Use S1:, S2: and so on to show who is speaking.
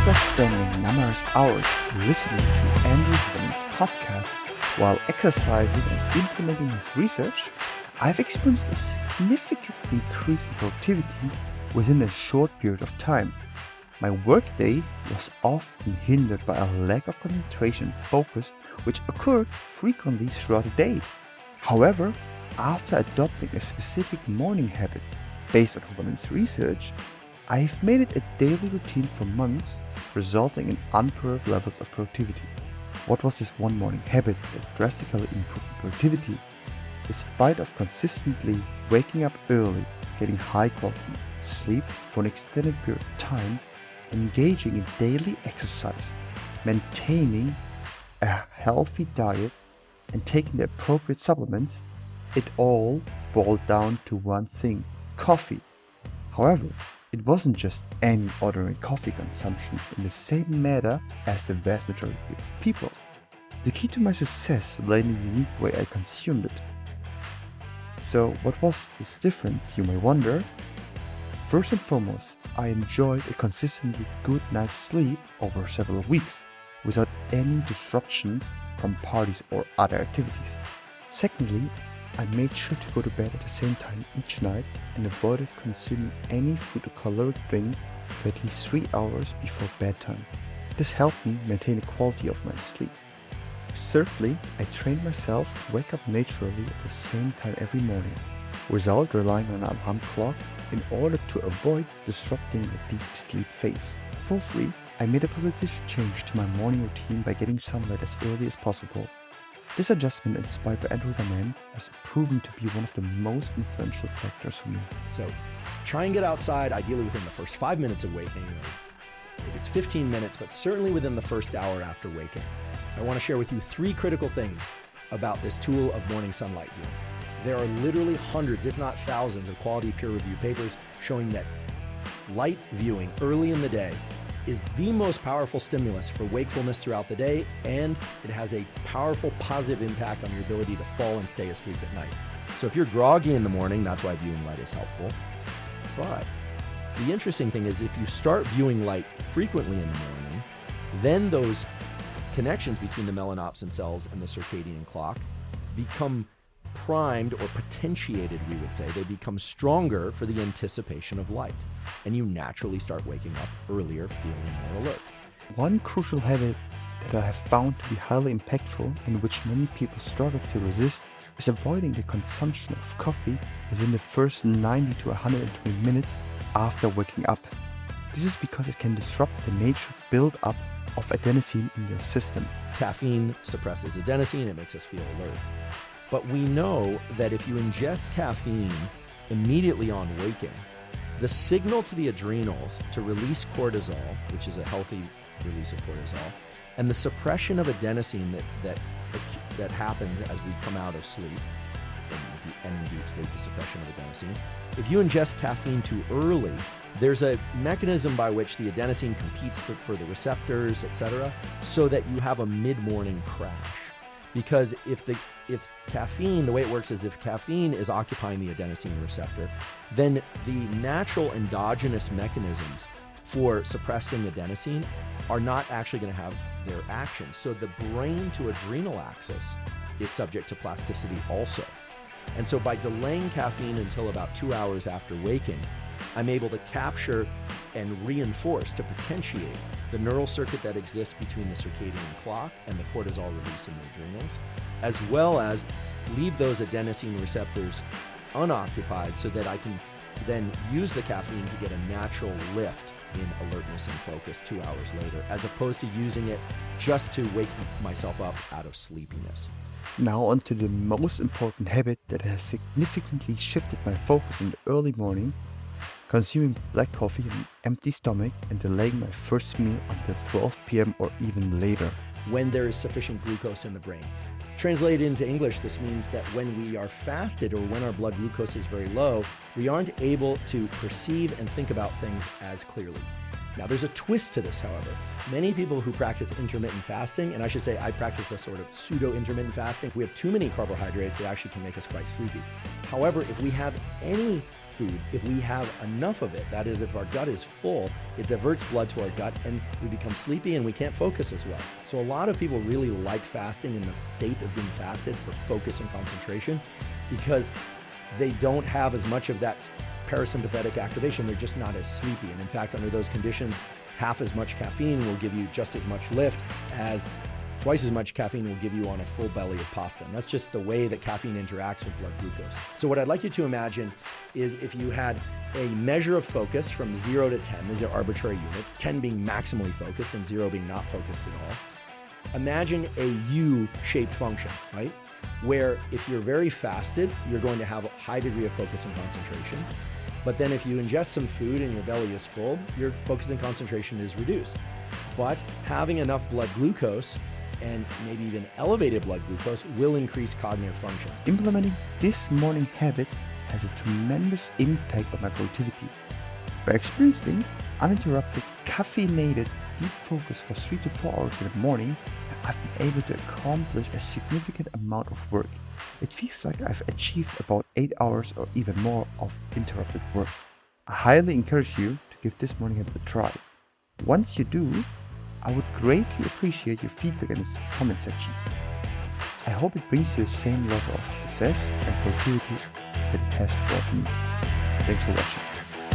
S1: After spending numerous hours listening to Andrew Huberman's podcast while exercising and implementing his research, I've experienced a significant increase in productivity within a short period of time. My workday was often hindered by a lack of concentration and focus, which occurred frequently throughout the day. However, after adopting a specific morning habit based on Huberman's research, I've made it a daily routine for months, resulting in unparalleled levels of productivity. What was this one morning habit that drastically improved my productivity? Despite of consistently waking up early, getting high quality sleep for an extended period of time, engaging in daily exercise, maintaining a healthy diet, and taking the appropriate supplements, it all boiled down to one thing: coffee. However, it wasn't just any ordinary coffee consumption in the same manner as the vast majority of people. The key to my success lay in the unique way I consumed it. So what was this difference, you may wonder? First and foremost, I enjoyed a consistently good night's sleep over several weeks without any disruptions from parties or other activities. Secondly, I made sure to go to bed at the same time each night and avoided consuming any food or caloric drinks for at least 3 hours before bedtime. This helped me maintain the quality of my sleep. Thirdly, I trained myself to wake up naturally at the same time every morning, without relying on an alarm clock in order to avoid disrupting a deep sleep phase. Fourthly, I made a positive change to my morning routine by getting sunlight as early as possible. This adjustment, inspired by Andrew Huberman, has proven to be one of the most influential factors for me.
S2: So try and get outside, ideally within the first 5 minutes of waking, or maybe it's 15 minutes, but certainly within the first hour after waking. I want to share with you 3 critical things about this tool of morning sunlight viewing. There are literally hundreds, if not thousands, of quality peer-reviewed papers showing that light viewing early in the day is the most powerful stimulus for wakefulness throughout the day, and it has a powerful positive impact on your ability to fall and stay asleep at night. So if you're groggy in the morning, that's why viewing light is helpful. But the interesting thing is, if you start viewing light frequently in the morning, then those connections between the melanopsin cells and the circadian clock become primed or potentiated, we would say. They become stronger for the anticipation of light, and you naturally start waking up earlier, feeling more alert.
S1: One crucial habit that I have found to be highly impactful and which many people struggle to resist is avoiding the consumption of coffee within the first 90 to 120 minutes after waking up. This is because it can disrupt the natural build-up of adenosine in your system.
S2: Caffeine suppresses adenosine, it makes us feel alert. But we know that if you ingest caffeine immediately on waking, the signal to the adrenals to release cortisol, which is a healthy release of cortisol, and the suppression of adenosine that happens as we come out of sleep, and in deep sleep, the suppression of adenosine. If you ingest caffeine too early, there's a mechanism by which the adenosine competes for the receptors, etc., so that you have a mid-morning crash. Because if caffeine, the way it works is if caffeine is occupying the adenosine receptor, then the natural endogenous mechanisms for suppressing adenosine are not actually going to have their action. So the brain to adrenal axis is subject to plasticity also. And so by delaying caffeine until about 2 hours after waking, I'm able to capture and reinforce, to potentiate the neural circuit that exists between the circadian clock and the cortisol release in the adrenals, as well as leave those adenosine receptors unoccupied so that I can then use the caffeine to get a natural lift in alertness and focus 2 hours later, as opposed to using it just to wake myself up out of sleepiness.
S1: Now on to the most important habit that has significantly shifted my focus in the early morning: consuming black coffee on an empty stomach and delaying my first meal until 12 p.m. or even later.
S2: When there is sufficient glucose in the brain. Translated into English, this means that when we are fasted or when our blood glucose is very low, we aren't able to perceive and think about things as clearly. Now, there's a twist to this, however. Many people who practice intermittent fasting, and I should say I practice a sort of pseudo-intermittent fasting, if we have too many carbohydrates, it actually can make us quite sleepy. However, if we have any food, if we have enough of it, that is, if our gut is full, it diverts blood to our gut and we become sleepy and we can't focus as well. So a lot of people really like fasting in the state of being fasted for focus and concentration because they don't have as much of that parasympathetic activation. They're just not as sleepy. And in fact, under those conditions, half as much caffeine will give you just as much lift as twice as much caffeine will give you on a full belly of pasta. And that's just the way that caffeine interacts with blood glucose. So what I'd like you to imagine is if you had a measure of focus from 0 to 10, these are arbitrary units, 10 being maximally focused and 0 being not focused at all. Imagine a U-shaped function, right? Where if you're very fasted, you're going to have a high degree of focus and concentration. But then if you ingest some food and your belly is full, your focus and concentration is reduced. But having enough blood glucose and maybe even elevated blood glucose will increase cognitive function.
S1: Implementing this morning habit has a tremendous impact on my productivity. By experiencing uninterrupted, caffeinated deep focus for 3 to 4 hours in the morning, I've been able to accomplish a significant amount of work. It feels like I've achieved about 8 hours or even more of interrupted work. I highly encourage you to give this morning habit a try. Once you do, I would greatly appreciate your feedback in the comment sections. I hope it brings you the same level of success and productivity that it has brought me. Thanks for watching.